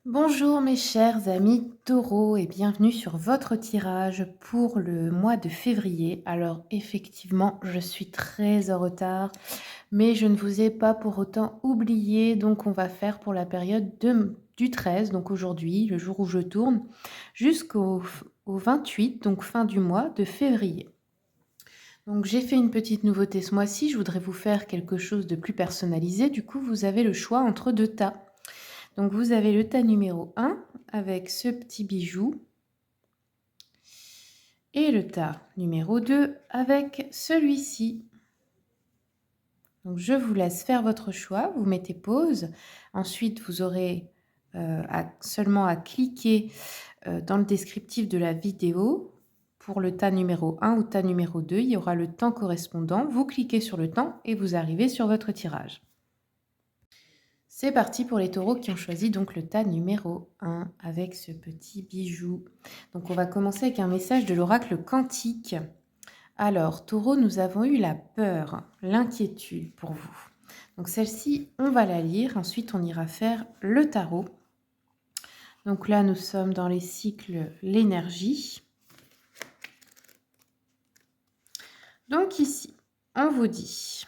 Bonjour mes chers amis taureaux et bienvenue sur votre tirage pour le mois de février. Alors effectivement, je suis très en retard, mais je ne vous ai pas pour autant oublié, donc on va faire pour la période du 13, donc aujourd'hui, le jour où je tourne, au 28, donc fin du mois de février. Donc j'ai fait une petite nouveauté ce mois-ci, je voudrais vous faire quelque chose de plus personnalisé, du coup vous avez le choix entre deux tas. Donc vous avez le tas numéro 1 avec ce petit bijou et le tas numéro 2 avec celui-ci. Donc je vous laisse faire votre choix, vous mettez pause. Ensuite, vous aurez seulement à cliquer dans le descriptif de la vidéo pour le tas numéro 1 ou tas numéro 2. Il y aura le temps correspondant. Vous cliquez sur le temps et vous arrivez sur votre tirage. C'est parti pour les taureaux qui ont choisi donc le tas numéro 1 avec ce petit bijou. Donc on va commencer avec un message de l'oracle quantique. Alors, taureau, nous avons eu la peur, l'inquiétude pour vous. Donc celle-ci, on va la lire. Ensuite, on ira faire le tarot. Donc là, nous sommes dans les cycles l'énergie. Donc ici, on vous dit...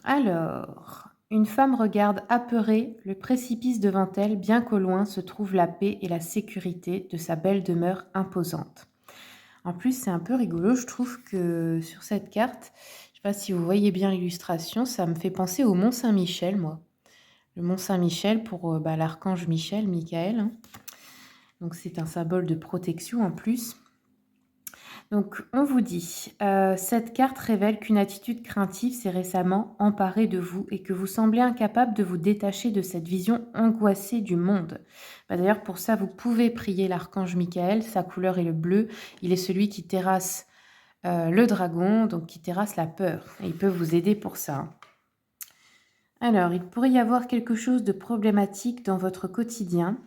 alors, une femme regarde apeurée le précipice devant elle, bien qu'au loin se trouve la paix et la sécurité de sa belle demeure imposante. En plus, c'est un peu rigolo, je trouve que sur cette carte, je ne sais pas si vous voyez bien l'illustration, ça me fait penser au Mont Saint-Michel, moi. Le Mont Saint-Michel pour l'archange Michel, Michael, hein. Donc c'est un symbole de protection en plus. Donc, on vous dit, cette carte révèle qu'une attitude craintive s'est récemment emparée de vous et que vous semblez incapable de vous détacher de cette vision angoissée du monde. D'ailleurs, pour ça, vous pouvez prier l'archange Michael. Sa couleur est le bleu. Il est celui qui terrasse le dragon, donc qui terrasse la peur. Et il peut vous aider pour ça. Alors, il pourrait y avoir quelque chose de problématique dans votre quotidien.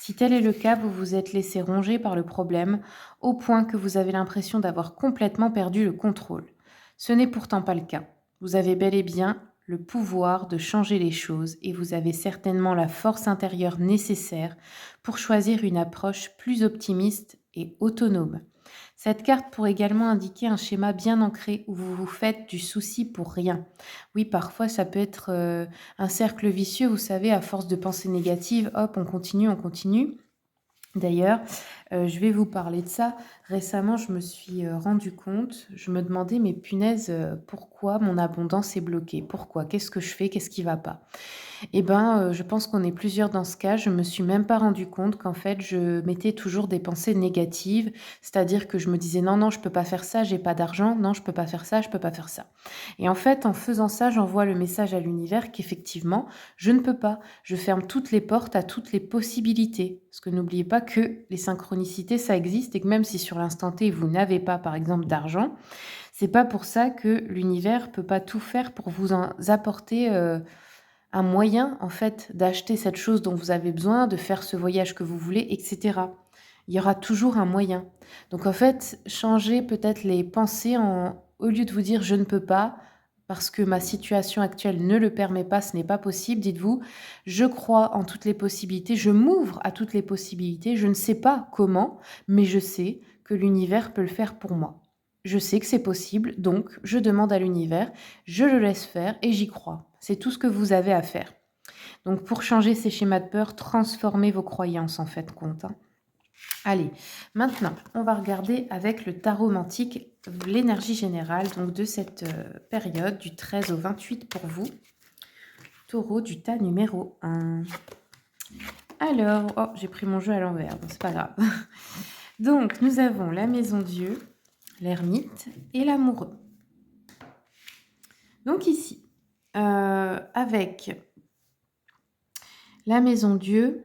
Si tel est le cas, vous vous êtes laissé ronger par le problème au point que vous avez l'impression d'avoir complètement perdu le contrôle. Ce n'est pourtant pas le cas. Vous avez bel et bien le pouvoir de changer les choses et vous avez certainement la force intérieure nécessaire pour choisir une approche plus optimiste et autonome. Cette carte pourrait également indiquer un schéma bien ancré où vous vous faites du souci pour rien. Oui, parfois ça peut être un cercle vicieux, vous savez, à force de pensées négatives, hop, on continue, on continue. D'ailleurs, je vais vous parler de ça. Récemment, je me suis rendu compte, je me demandais, mais punaise, pourquoi mon abondance est bloquée? Pourquoi? Qu'est-ce que je fais? Qu'est-ce qui va pas? Eh ben, je pense qu'on est plusieurs dans ce cas. Je me suis même pas rendu compte qu'en fait, je mettais toujours des pensées négatives. C'est-à-dire que je me disais: «Non, non, je peux pas faire ça, j'ai pas d'argent. Non, je peux pas faire ça, je peux pas faire ça». Et en fait, en faisant ça, j'envoie le message à l'univers qu'effectivement, je ne peux pas. Je ferme toutes les portes à toutes les possibilités. Parce que n'oubliez pas que les synchronicités, ça existe et que même si sur l'instant T, vous n'avez pas, par exemple, d'argent, c'est pas pour ça que l'univers peut pas tout faire pour vous en apporter, un moyen, en fait, d'acheter cette chose dont vous avez besoin, de faire ce voyage que vous voulez, et cetera. Il y aura toujours un moyen. Donc en fait, changez peut-être les pensées au lieu de vous dire: «Je ne peux pas, parce que ma situation actuelle ne le permet pas, ce n'est pas possible», dites-vous: «Je crois en toutes les possibilités, je m'ouvre à toutes les possibilités, je ne sais pas comment, mais je sais que l'univers peut le faire pour moi. Je sais que c'est possible, donc je demande à l'univers, je le laisse faire et j'y crois». C'est tout ce que vous avez à faire. Donc pour changer ces schémas de peur, transformez vos croyances en fait compte, hein. Allez, maintenant, on va regarder avec le tarot mantique l'énergie générale donc de cette période du 13 au 28 pour vous. Taureau du tas numéro 1. Alors, oh, j'ai pris mon jeu à l'envers, donc c'est pas grave. Donc, nous avons la maison Dieu, l'ermite et l'amoureux. Donc ici, avec la maison Dieu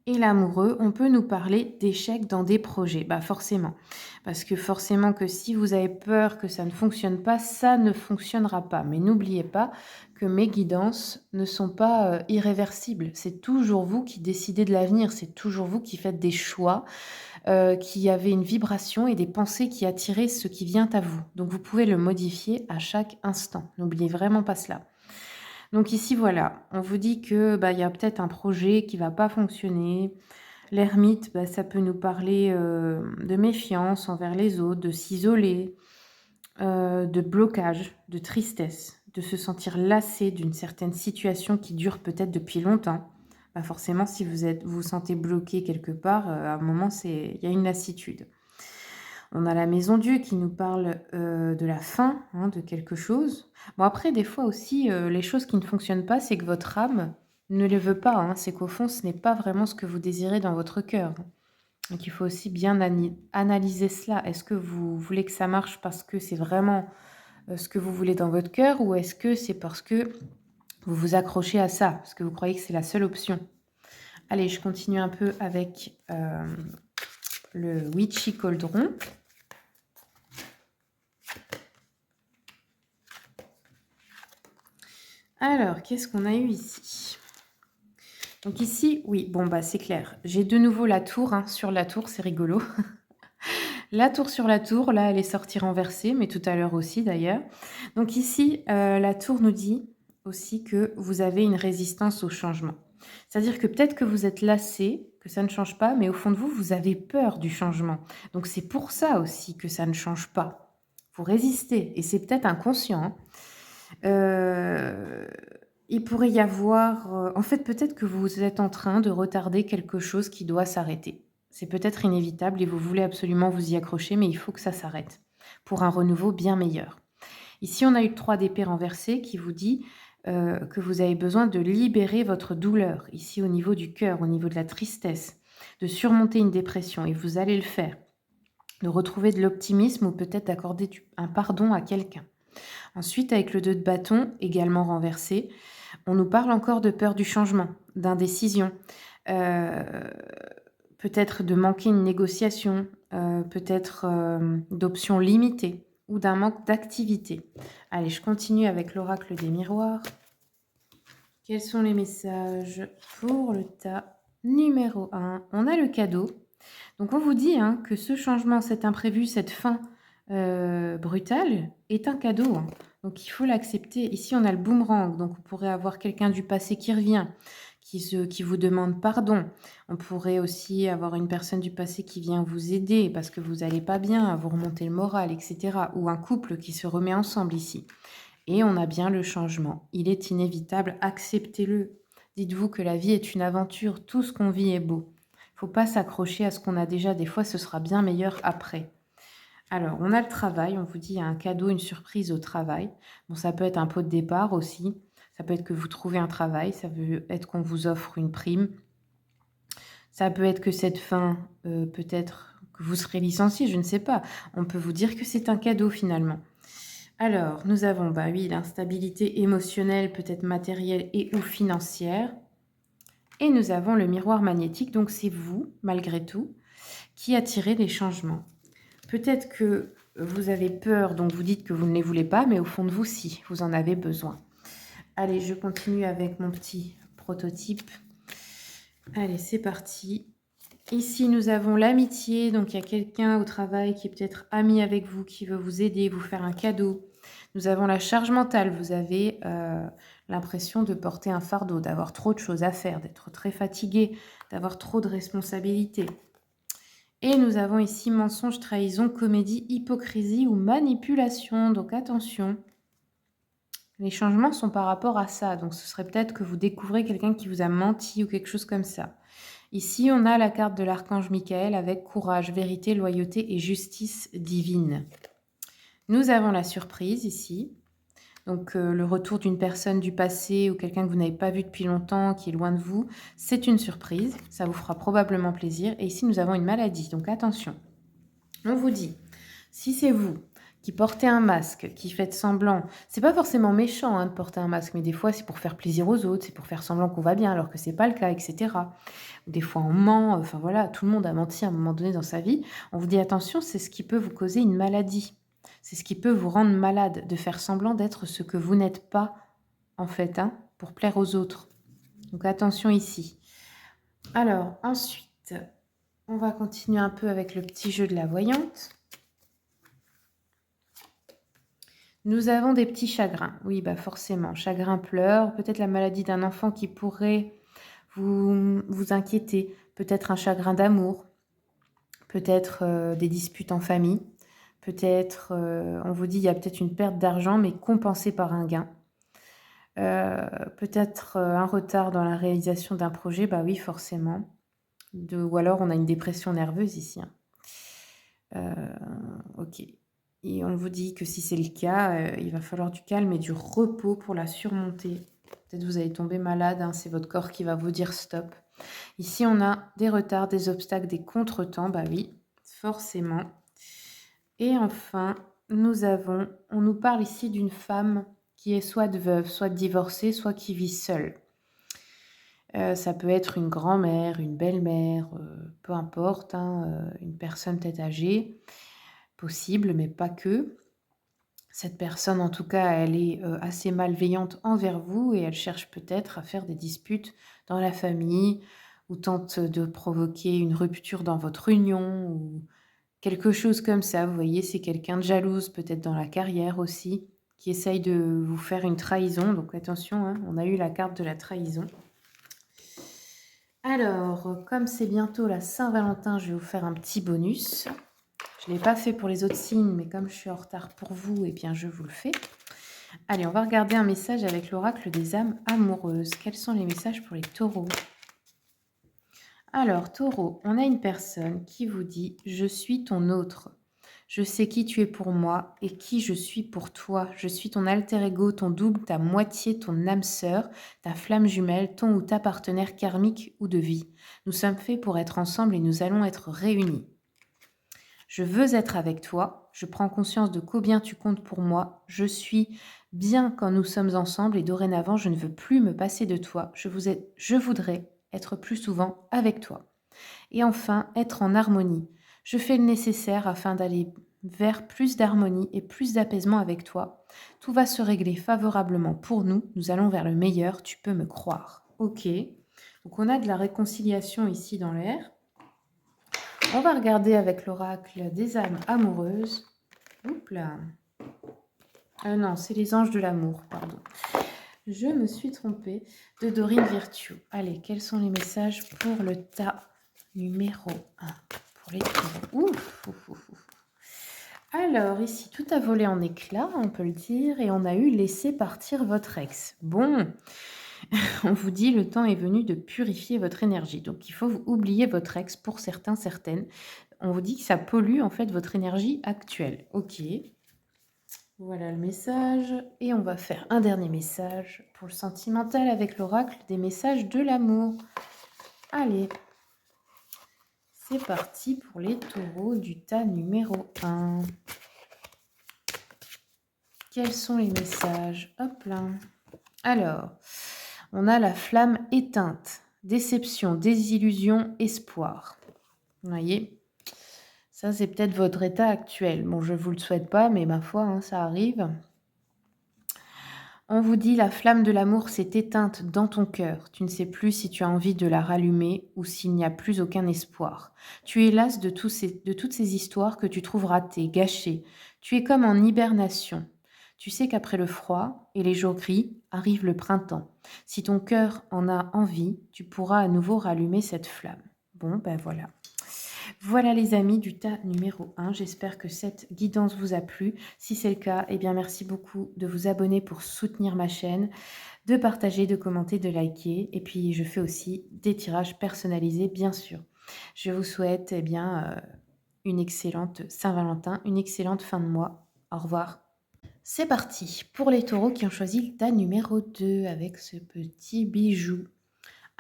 et l'amoureux, on peut nous parler d'échecs dans des projets. Bah forcément, parce que forcément que si vous avez peur que ça ne fonctionne pas, ça ne fonctionnera pas. Mais n'oubliez pas que mes guidances ne sont pas irréversibles. C'est toujours vous qui décidez de l'avenir, c'est toujours vous qui faites des choix, qui avez une vibration et des pensées qui attirent ce qui vient à vous. Donc vous pouvez le modifier à chaque instant. N'oubliez vraiment pas cela. Donc ici, voilà, on vous dit que, bah, il y a peut-être un projet qui va pas fonctionner. L'ermite, bah, ça peut nous parler, de méfiance envers les autres, de s'isoler, de blocage, de tristesse, de se sentir lassé d'une certaine situation qui dure peut-être depuis longtemps. Bah, forcément, si vous vous sentez bloqué quelque part, à un moment, il y a une lassitude. On a la maison Dieu qui nous parle, de la fin, hein, de quelque chose. Bon après des fois aussi, les choses qui ne fonctionnent pas, c'est que votre âme ne les veut pas, hein. C'est qu'au fond, ce n'est pas vraiment ce que vous désirez dans votre cœur. Donc il faut aussi bien analyser cela. Est-ce que vous voulez que ça marche parce que c'est vraiment, ce que vous voulez dans votre cœur, ou est-ce que c'est parce que vous vous accrochez à ça, parce que vous croyez que c'est la seule option? Allez, je continue un peu avec, le Witchy Cauldron. Alors, qu'est-ce qu'on a eu ici? Donc ici, oui, bon, bah, c'est clair. J'ai de nouveau la tour, hein, sur la tour, c'est rigolo. La tour sur la tour, là, elle est sortie renversée, mais tout à l'heure aussi d'ailleurs. Donc ici, la tour nous dit aussi que vous avez une résistance au changement. C'est-à-dire que peut-être que vous êtes lassé, que ça ne change pas, mais au fond de vous, vous avez peur du changement. Donc c'est pour ça aussi que ça ne change pas. Vous résistez, et c'est peut-être inconscient, hein. Heu, il pourrait y avoir, en fait, peut-être que vous êtes en train de retarder quelque chose qui doit s'arrêter. C'est peut-être inévitable et vous voulez absolument vous y accrocher, mais il faut que ça s'arrête pour un renouveau bien meilleur. Ici, on a eu 3 d'épée renversée qui vous dit, que vous avez besoin de libérer votre douleur, ici au niveau du cœur, au niveau de la tristesse, de surmonter une dépression, et vous allez le faire. De retrouver de l'optimisme, ou peut-être d'accorder un pardon à quelqu'un. Ensuite, avec le 2 de bâton, également renversé, on nous parle encore de peur du changement, d'indécision, heu, peut-être de manquer une négociation, peut-être, d'options limitées ou d'un manque d'activité. Allez, je continue avec l'oracle des miroirs. Quels sont les messages pour le tas numéro 1? On a le cadeau. Donc on vous dit, hein, que ce changement, cet imprévu, cette fin, brutale est un cadeau, hein. Donc il faut l'accepter. Ici, on a le boomerang, donc on pourrait avoir quelqu'un du passé qui revient, qui vous demande pardon. On pourrait aussi avoir une personne du passé qui vient vous aider parce que vous allez pas bien, vous remonter le moral, et cetera, ou un couple qui se remet ensemble ici. Et on a bien le changement. Il est inévitable, acceptez-le. Dites-vous que la vie est une aventure, tout ce qu'on vit est beau. Faut pas s'accrocher à ce qu'on a déjà, des fois ce sera bien meilleur après. Alors, on a le travail, on vous dit il y a un cadeau, une surprise au travail. Bon, ça peut être un pot de départ aussi, ça peut être que vous trouvez un travail, ça veut être qu'on vous offre une prime. Ça peut être que cette fin, peut-être que vous serez licencié, je ne sais pas. On peut vous dire que c'est un cadeau finalement. Alors, nous avons, bah oui, l'instabilité émotionnelle, peut-être matérielle et ou financière. Et nous avons le miroir magnétique, donc c'est vous, malgré tout, qui attirez des changements. Peut-être que vous avez peur, donc vous dites que vous ne les voulez pas, mais au fond de vous, si, vous en avez besoin. Allez, je continue avec mon petit prototype. Allez, c'est parti. Ici, nous avons l'amitié, donc il y a quelqu'un au travail qui est peut-être ami avec vous, qui veut vous aider, vous faire un cadeau. Nous avons la charge mentale, vous avez l'impression de porter un fardeau, d'avoir trop de choses à faire, d'être très fatigué, d'avoir trop de responsabilités. Et nous avons ici mensonge, trahison, comédie, hypocrisie ou manipulation, donc attention. Les changements sont par rapport à ça, donc ce serait peut-être que vous découvrez quelqu'un qui vous a menti ou quelque chose comme ça. Ici, on a la carte de l'archange Michael avec courage, vérité, loyauté et justice divine. Nous avons la surprise ici. Donc le retour d'une personne du passé ou quelqu'un que vous n'avez pas vu depuis longtemps, qui est loin de vous, c'est une surprise. Ça vous fera probablement plaisir. Et ici, nous avons une maladie, donc attention. On vous dit, si c'est vous qui portez un masque, qui faites semblant, c'est pas forcément méchant, hein, de porter un masque, mais des fois c'est pour faire plaisir aux autres, c'est pour faire semblant qu'on va bien alors que c'est pas le cas, etc. Des fois on ment, enfin voilà, tout le monde a menti à un moment donné dans sa vie. On vous dit attention, c'est ce qui peut vous causer une maladie. C'est ce qui peut vous rendre malade, de faire semblant d'être ce que vous n'êtes pas en fait, hein, pour plaire aux autres. Donc attention ici. Alors ensuite, on va continuer un peu avec le petit jeu de la voyante. Nous avons des petits chagrins. Oui, bah forcément. Chagrin, pleurs, peut-être la maladie d'un enfant qui pourrait vous inquiéter, peut-être un chagrin d'amour, peut-être des disputes en famille, peut-être, on vous dit, il y a peut-être une perte d'argent, mais compensée par un gain. Peut-être un retard dans la réalisation d'un projet, bah oui, forcément. Ou alors on a une dépression nerveuse ici, hein. Ok. Et on vous dit que si c'est le cas, il va falloir du calme et du repos pour la surmonter. Peut-être vous allez tomber malade, hein, c'est votre corps qui va vous dire stop. Ici, on a des retards, des obstacles, des contretemps, bah oui, forcément. Et enfin, on nous parle ici d'une femme qui est soit veuve, soit divorcée, soit qui vit seule. Ça peut être une grand-mère, une belle-mère, peu importe, hein, une personne peut-être âgée, possible, mais pas que. Cette personne, en tout cas, elle est assez malveillante envers vous et elle cherche peut-être à faire des disputes dans la famille ou tente de provoquer une rupture dans votre union ou quelque chose comme ça. Vous voyez, c'est quelqu'un de jalouse, peut-être dans la carrière aussi, qui essaye de vous faire une trahison. Donc attention, hein, on a eu la carte de la trahison. Alors, comme c'est bientôt la Saint-Valentin, je vais vous faire un petit bonus. Je ne l'ai pas fait pour les autres signes, mais comme je suis en retard pour vous, eh bien je vous le fais. Allez, on va regarder un message avec l'oracle des âmes amoureuses. Quels sont les messages pour les taureaux? Alors, taureau, on a une personne qui vous dit « Je suis ton autre. Je sais qui tu es pour moi et qui je suis pour toi. Je suis ton alter ego, ton double, ta moitié, ton âme sœur, ta flamme jumelle, ton ou ta partenaire karmique ou de vie. Nous sommes faits pour être ensemble et nous allons être réunis. Je veux être avec toi. Je prends conscience de combien tu comptes pour moi. Je suis bien quand nous sommes ensemble et dorénavant, je ne veux plus me passer de toi. Je voudrais être plus souvent avec toi. Et enfin, être en harmonie. Je fais le nécessaire afin d'aller vers plus d'harmonie et plus d'apaisement avec toi. Tout va se régler favorablement pour nous. Nous allons vers le meilleur, tu peux me croire. Ok. Donc on a de la réconciliation ici dans l'air. On va regarder avec l'oracle des âmes amoureuses. Oups là. Non, c'est les anges de l'amour, pardon. Je me suis trompée. De Dorine Virtue. Allez, quels sont les messages pour le tas numéro 1 pour les taureaux? Ouf. Alors, ici, tout a volé en éclats, on peut le dire, et on a eu laissé partir votre ex. Bon, on vous dit le temps est venu de purifier votre énergie. Donc, il faut oublier votre ex pour certains, certaines. On vous dit que ça pollue en fait votre énergie actuelle. Ok. Voilà le message. Et on va faire un dernier message pour le sentimental avec l'oracle des messages de l'amour. Allez. C'est parti pour les taureaux du tas numéro 1. Quels sont les messages? Hop là. Alors, on a la flamme éteinte. Déception, désillusion, espoir. Vous voyez? Ça, c'est peut-être votre état actuel. Bon, je ne vous le souhaite pas, mais ma foi, hein, ça arrive. On vous dit la flamme de l'amour s'est éteinte dans ton cœur. Tu ne sais plus si tu as envie de la rallumer ou s'il n'y a plus aucun espoir. Tu es lasse de toutes ces histoires que tu trouves ratées, gâchées. Tu es comme en hibernation. Tu sais qu'après le froid et les jours gris arrive le printemps. Si ton cœur en a envie, tu pourras à nouveau rallumer cette flamme. Bon, ben voilà. Voilà les amis du tas numéro 1, j'espère que cette guidance vous a plu. Si c'est le cas, eh bien merci beaucoup de vous abonner pour soutenir ma chaîne, de partager, de commenter, de liker. Et puis je fais aussi des tirages personnalisés, bien sûr. Je vous souhaite eh bien, une excellente Saint-Valentin, une excellente fin de mois. Au revoir. C'est parti pour les taureaux qui ont choisi le tas numéro 2 avec ce petit bijou.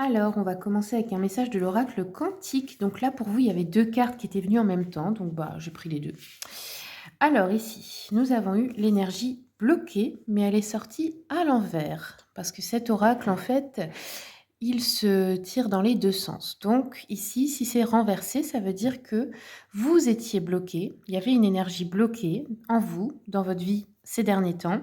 Alors, on va commencer avec un message de l'oracle quantique. Donc là, pour vous, il y avait deux cartes qui étaient venues en même temps. Donc, j'ai pris les deux. Alors ici, nous avons eu l'énergie bloquée, mais elle est sortie à l'envers. Parce que cet oracle, en fait, il se tire dans les deux sens. Donc ici, si c'est renversé, ça veut dire que vous étiez bloqué. Il y avait une énergie bloquée en vous, dans votre vie ces derniers temps.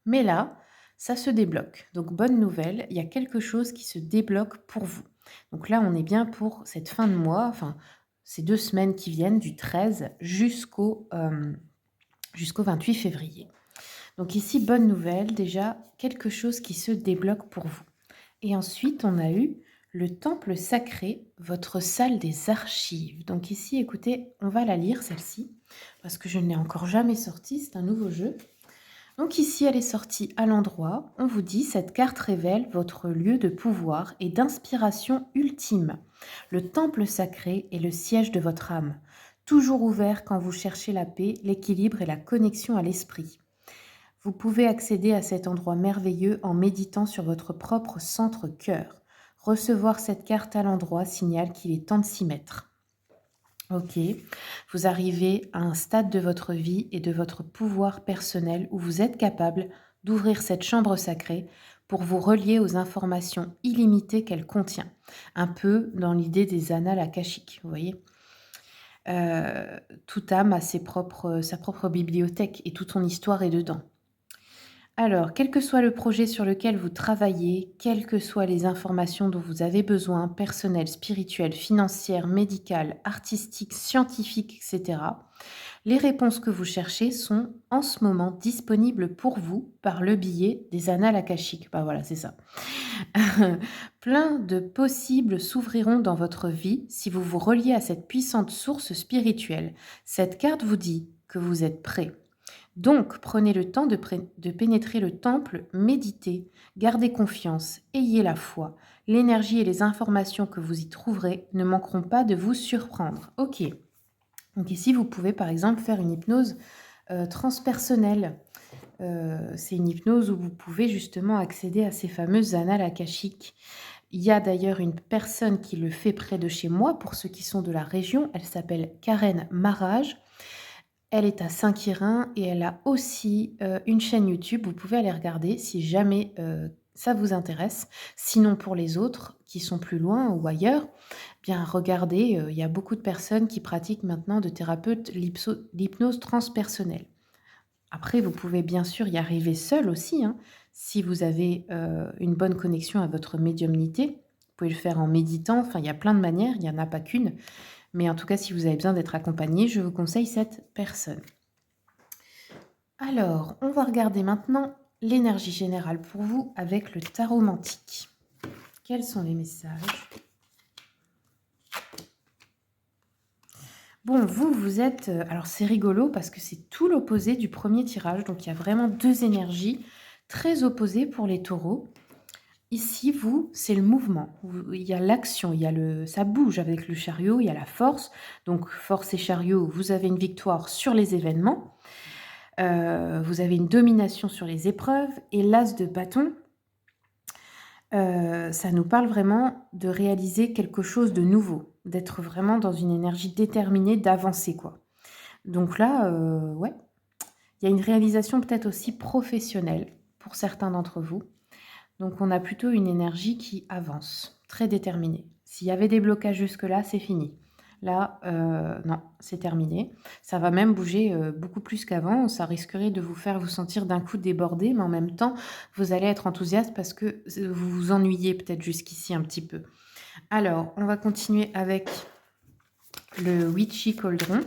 Mais là, ça se débloque. Donc bonne nouvelle, il y a quelque chose qui se débloque pour vous. Donc là, on est bien pour cette fin de mois, enfin ces 2 semaines qui viennent du 13 jusqu'au 28 février. Donc ici, bonne nouvelle, déjà quelque chose qui se débloque pour vous. Et ensuite, on a eu le temple sacré, votre salle des archives. Donc ici, écoutez, on va la lire celle-ci, parce que je ne l'ai encore jamais sortie, c'est un nouveau jeu. Donc ici, elle est sortie à l'endroit. On vous dit, cette carte révèle votre lieu de pouvoir et d'inspiration ultime. Le temple sacré est le siège de votre âme, toujours ouvert quand vous cherchez la paix, l'équilibre et la connexion à l'esprit. Vous pouvez accéder à cet endroit merveilleux en méditant sur votre propre centre-cœur. Recevoir cette carte à l'endroit signale qu'il est temps de s'y mettre. Ok, vous arrivez à un stade de votre vie et de votre pouvoir personnel où vous êtes capable d'ouvrir cette chambre sacrée pour vous relier aux informations illimitées qu'elle contient. Un peu dans l'idée des annales akashiques, vous voyez. Toute âme a sa propre bibliothèque et toute son histoire est dedans. Alors, quel que soit le projet sur lequel vous travaillez, quelles que soient les informations dont vous avez besoin, personnelles, spirituelles, financières, médicales, artistiques, scientifiques, etc., les réponses que vous cherchez sont en ce moment disponibles pour vous par le biais des annales akashiques. Bah voilà, c'est ça. Plein de possibles s'ouvriront dans votre vie si vous vous reliez à cette puissante source spirituelle. Cette carte vous dit que vous êtes prêt. Donc, prenez le temps de pénétrer le temple, méditez, gardez confiance, ayez la foi. L'énergie et les informations que vous y trouverez ne manqueront pas de vous surprendre. Ok. Donc ici, vous pouvez par exemple faire une hypnose transpersonnelle. C'est une hypnose où vous pouvez justement accéder à ces fameuses annales akashiques. Il y a d'ailleurs une personne qui le fait près de chez moi, pour ceux qui sont de la région. Elle s'appelle Karen Marage. Elle est à Saint-Quirin et elle a aussi une chaîne YouTube. Vous pouvez aller regarder si jamais ça vous intéresse. Sinon, pour les autres qui sont plus loin ou ailleurs, bien regardez, il y a beaucoup de personnes qui pratiquent maintenant de thérapeutes l'hypnose transpersonnelle. Après, vous pouvez bien sûr y arriver seul aussi, hein, si vous avez une bonne connexion à votre médiumnité. Vous pouvez le faire en méditant. Enfin, il y a plein de manières, il n'y en a pas qu'une. Mais en tout cas, si vous avez besoin d'être accompagné, je vous conseille cette personne. Alors, on va regarder maintenant l'énergie générale pour vous avec le tarot mantique. Quels sont les messages? Bon, vous êtes... alors, c'est rigolo parce que c'est tout l'opposé du premier tirage. Donc, il y a vraiment deux énergies très opposées pour les taureaux. Ici, vous, c'est le mouvement. Il y a l'action, ça bouge avec le chariot, il y a la force. Donc, force et chariot, vous avez une victoire sur les événements. Vous avez une domination sur les épreuves. Et l'as de bâton, ça nous parle vraiment de réaliser quelque chose de nouveau, d'être vraiment dans une énergie déterminée, d'avancer, quoi. Donc là, ouais, il y a une réalisation peut-être aussi professionnelle pour certains d'entre vous. Donc on a plutôt une énergie qui avance, très déterminée. S'il y avait des blocages jusque-là, c'est fini. Là, non, c'est terminé. Ça va même bouger beaucoup plus qu'avant. Ça risquerait de vous faire vous sentir d'un coup débordé, mais en même temps, vous allez être enthousiaste parce que vous vous ennuyez peut-être jusqu'ici un petit peu. Alors, on va continuer avec le Witchy Cauldron.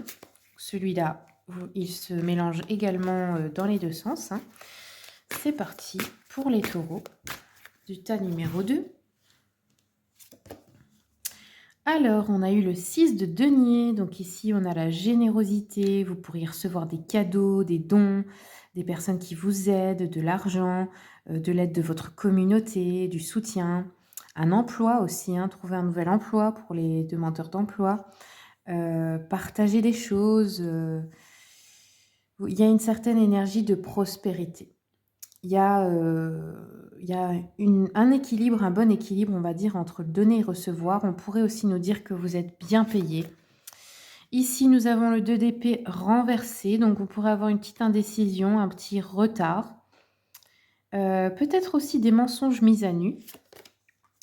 Celui-là, il se mélange également dans les deux sens, hein. C'est parti pour les taureaux du tas numéro 2. Alors, on a eu le 6 de denier. Donc ici, on a la générosité. Vous pourriez recevoir des cadeaux, des dons, des personnes qui vous aident, de l'argent, de l'aide de votre communauté, du soutien. Un emploi aussi, hein, trouver un nouvel emploi pour les demandeurs d'emploi. Partager des choses. Il y a une certaine énergie de prospérité. Il y a un équilibre, un bon équilibre, on va dire, entre donner et recevoir. On pourrait aussi nous dire que vous êtes bien payé. Ici, nous avons le 2 d'épée renversé, donc on pourrait avoir une petite indécision, un petit retard. Peut-être aussi des mensonges mis à nu.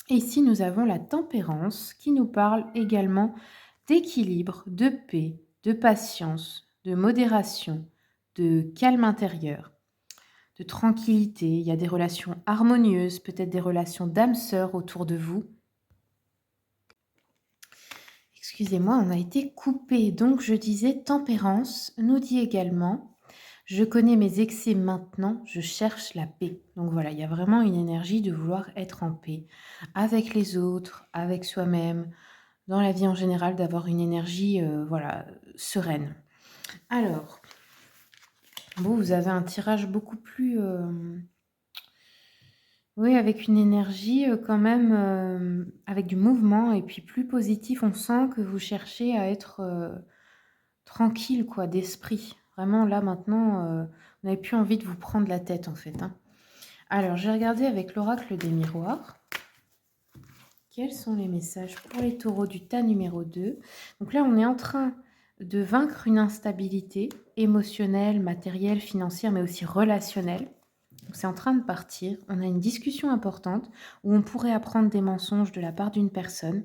Et ici, nous avons la tempérance qui nous parle également d'équilibre, de paix, de patience, de modération, de calme intérieur, de tranquillité. Il y a des relations harmonieuses, peut-être des relations d'âme sœur autour de vous. Excusez-moi, on a été coupé. Donc, je disais tempérance nous dit également, Je connais mes excès maintenant, je cherche la paix. Donc voilà, il y a vraiment une énergie de vouloir être en paix avec les autres, avec soi-même, dans la vie en général, d'avoir une énergie, voilà, sereine. Alors, bon, vous avez un tirage beaucoup plus, oui, avec une énergie, quand même, avec du mouvement et puis plus positif. On sent que vous cherchez à être, tranquille quoi, d'esprit. Vraiment là maintenant, vous n'avez plus envie de vous prendre la tête en fait, hein. Alors j'ai regardé avec l'oracle des miroirs, quels sont les messages pour les taureaux du tas numéro 2. Donc là, on est en train de vaincre une instabilité émotionnelle, matérielle, financière, mais aussi relationnelle. Donc c'est en train de partir. On a une discussion importante où on pourrait apprendre des mensonges de la part d'une personne,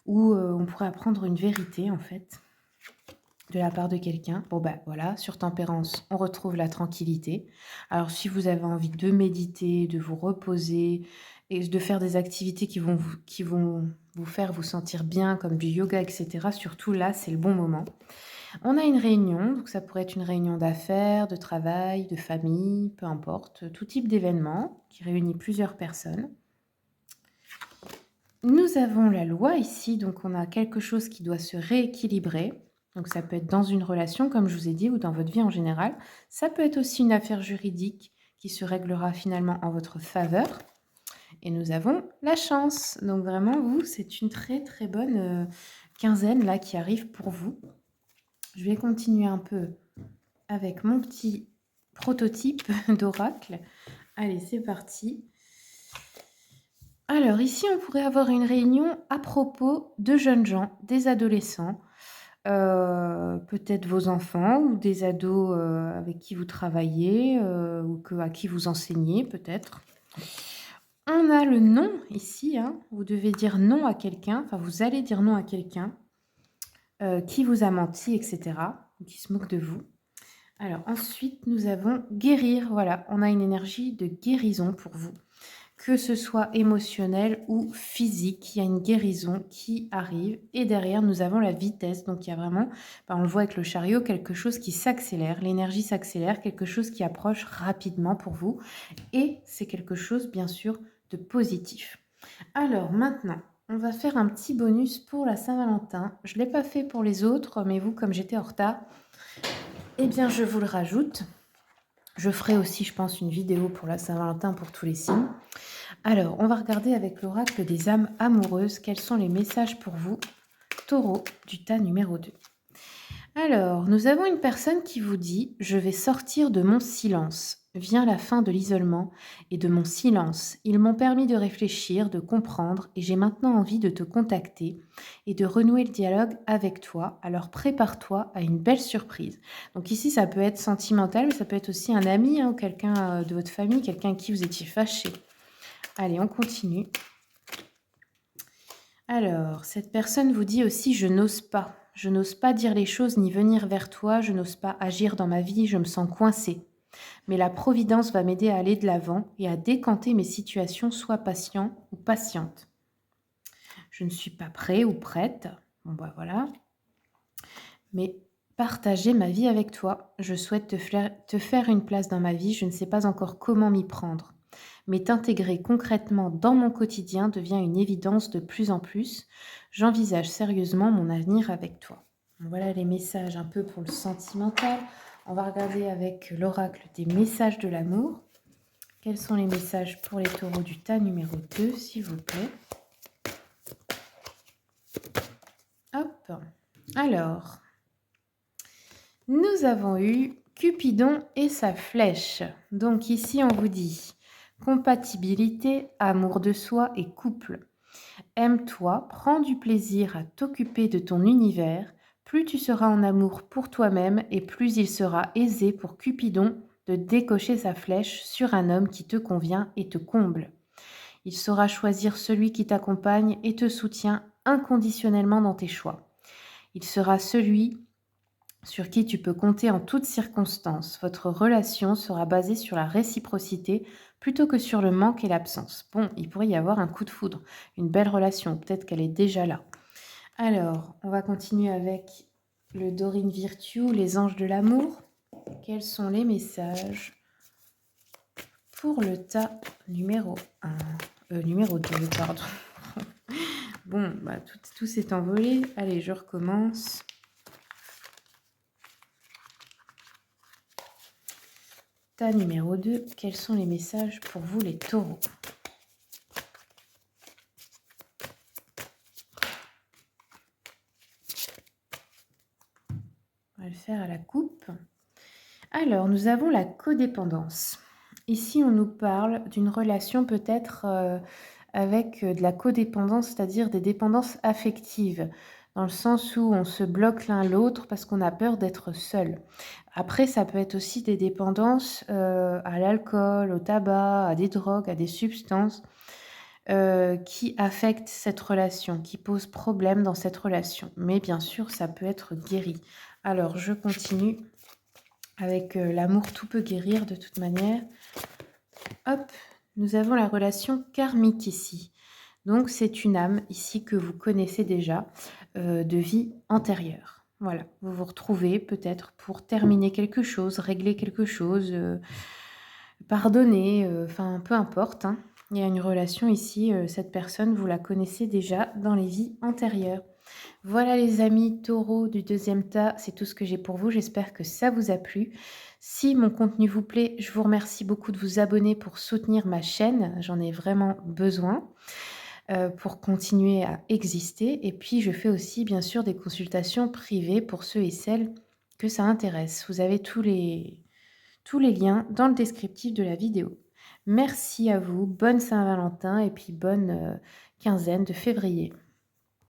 ou on pourrait apprendre une vérité en fait de la part de quelqu'un. Bon ben voilà, sur tempérance, on retrouve la tranquillité. Alors si vous avez envie de méditer, de vous reposer et de faire des activités qui vont vous faire vous sentir bien, comme du yoga, etc., surtout là, c'est le bon moment. On a une réunion, donc ça pourrait être une réunion d'affaires, de travail, de famille, peu importe, tout type d'événement qui réunit plusieurs personnes. Nous avons la loi ici, donc on a quelque chose qui doit se rééquilibrer. Donc ça peut être dans une relation, comme je vous ai dit, ou dans votre vie en général. Ça peut être aussi une affaire juridique qui se réglera finalement en votre faveur. Et nous avons la chance. Donc vraiment, vous, c'est une très très bonne quinzaine là qui arrive pour vous. Je vais continuer un peu avec mon petit prototype d'oracle. Allez, c'est parti. Alors ici, on pourrait avoir une réunion à propos de jeunes gens, des adolescents, peut-être vos enfants ou des ados, avec qui vous travaillez, ou à qui vous enseignez peut-être. On a le non ici, hein, vous devez dire non à quelqu'un, enfin vous allez dire non à quelqu'un, qui vous a menti et cetera, ou qui se moque de vous. Alors ensuite, nous avons guérir, voilà, on a une énergie de guérison pour vous. Que ce soit émotionnel ou physique, il y a une guérison qui arrive. Et derrière, nous avons la vitesse. Donc, il y a vraiment, on le voit avec le chariot, quelque chose qui s'accélère. L'énergie s'accélère, quelque chose qui approche rapidement pour vous. Et c'est quelque chose, bien sûr, de positif. Alors, maintenant, on va faire un petit bonus pour la Saint-Valentin. Je ne l'ai pas fait pour les autres, mais vous, comme j'étais en retard, eh bien, je vous le rajoute. Je ferai aussi, je pense, une vidéo pour la Saint-Valentin pour tous les signes. Alors, on va regarder avec l'oracle des âmes amoureuses quels sont les messages pour vous, taureau du tas numéro 2. Alors, nous avons une personne qui vous dit « Je vais sortir de mon silence ». Vient la fin de l'isolement et de mon silence. Ils m'ont permis de réfléchir, de comprendre et j'ai maintenant envie de te contacter et de renouer le dialogue avec toi. Alors prépare-toi à une belle surprise. Donc ici, ça peut être sentimental, mais ça peut être aussi un ami, hein, ou quelqu'un de votre famille, quelqu'un avec qui vous étiez fâché. Allez, on continue. Alors, cette personne vous dit aussi « Je n'ose pas. Je n'ose pas dire les choses ni venir vers toi. Je n'ose pas agir dans ma vie. Je me sens coincée. Mais la providence va m'aider à aller de l'avant et à décanter mes situations, sois patient ou patiente. Je ne suis pas prêt ou prête. Bon, bah voilà. Mais partager ma vie avec toi. Je souhaite te faire une place dans ma vie. Je ne sais pas encore comment m'y prendre. Mais t'intégrer concrètement dans mon quotidien devient une évidence de plus en plus. J'envisage sérieusement mon avenir avec toi. Voilà les messages un peu pour le sentimental. On va regarder avec l'oracle des messages de l'amour. Quels sont les messages pour les taureaux du tas numéro 2, s'il vous plaît? Hop. Alors, nous avons eu Cupidon et sa flèche. Donc ici, on vous dit compatibilité, amour de soi et couple. Aime-toi, prends du plaisir à t'occuper de ton univers. Plus tu seras en amour pour toi-même et plus il sera aisé pour Cupidon de décocher sa flèche sur un homme qui te convient et te comble. Il saura choisir celui qui t'accompagne et te soutient inconditionnellement dans tes choix. Il sera celui sur qui tu peux compter en toutes circonstances. Votre relation sera basée sur la réciprocité plutôt que sur le manque et l'absence. Bon, il pourrait y avoir un coup de foudre, une belle relation, peut-être qu'elle est déjà là. Alors, on va continuer avec le Dorine Virtue, les anges de l'amour. Quels sont les messages pour le tas numéro 1 numéro 2, pardon. Bon, bah, tout s'est envolé. Allez, je recommence. Tas numéro 2, quels sont les messages pour vous les taureaux? On va le faire à la coupe. Alors, nous avons la codépendance. Ici, on nous parle d'une relation peut-être avec de la codépendance, c'est-à-dire des dépendances affectives, dans le sens où on se bloque l'un l'autre parce qu'on a peur d'être seul. Après, ça peut être aussi des dépendances à l'alcool, au tabac, à des drogues, à des substances qui affectent cette relation, qui posent problème dans cette relation. Mais bien sûr, ça peut être guéri. Alors, je continue avec l'amour, tout peut guérir de toute manière. Hop, nous avons la relation karmique ici. Donc, c'est une âme ici que vous connaissez déjà de vie antérieure. Voilà, vous vous retrouvez peut-être pour terminer quelque chose, régler quelque chose, pardonner, enfin peu importe, hein. Il y a une relation ici, cette personne, vous la connaissez déjà dans les vies antérieures. Voilà les amis taureaux du deuxième tas, c'est tout ce que j'ai pour vous. J'espère que ça vous a plu. Si mon contenu vous plaît, je vous remercie beaucoup de vous abonner pour soutenir ma chaîne. J'en ai vraiment besoin pour continuer à exister. Et puis, je fais aussi, bien sûr, des consultations privées pour ceux et celles que ça intéresse. Vous avez tous les liens dans le descriptif de la vidéo. Merci à vous, bonne Saint-Valentin et puis bonne quinzaine de février.